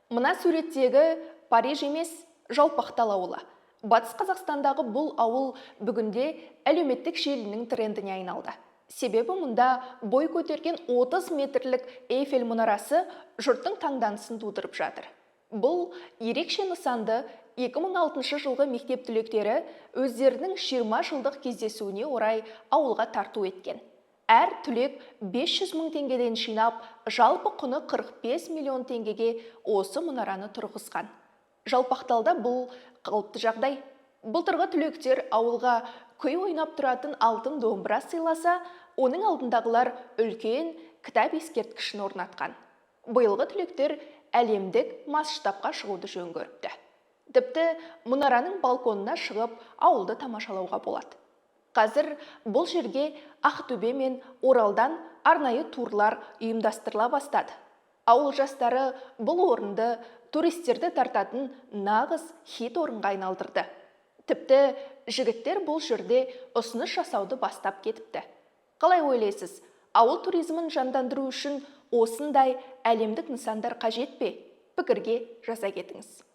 Мына суреттегі Париж емес, Жалпақтал ауылы. Батыс Қазақстандағы бұл ауыл бүгінде әлеуметтік желінің трендіне айналды. Себебі мұнда бой көтерген 30 метрлік Эйфель мұнарасы жұрттың таңданысын тудырып жатыр. Бұл ерекше нысанды 2006 жылғы мектеп түлектері өздерінің 20 жылдық кездесуіне орай ауылға тарту еткен. Әр түлек 500 мың теңгеден жинап, жалпы құны 45 миллион теңгеге осы мұнараны тұрғызған. Жалпақталда бұл қалыпты жағдай. Былтырғы түлектер ауылға күй ойнап тұратын алтын домбыра сыйласа, оның алдындағылар үлкен кітап ескерткішін орнатқан. Биылғы түлектер әлемдік масштабқа шығуды жөн көріпті. Тіпті мұнараның балконына шығып, ауылды тамашалауға болады. Қазір бұл жерге Ақтөбе мен Оралдан арнайы турлар ұйымдастырыла бастады. Ауыл жастары бұл орынды туристерді тартатын нағыз хит орынға айналдырды. Тіпті жігіттер бұл жерде ұсыныс жасауды бастап кетіпті. Қалай ойлайсыз, ауыл туризмін жандандыру үшін осындай әлемдік нысандар қажет пе? Пікірге жаза кетіңіз.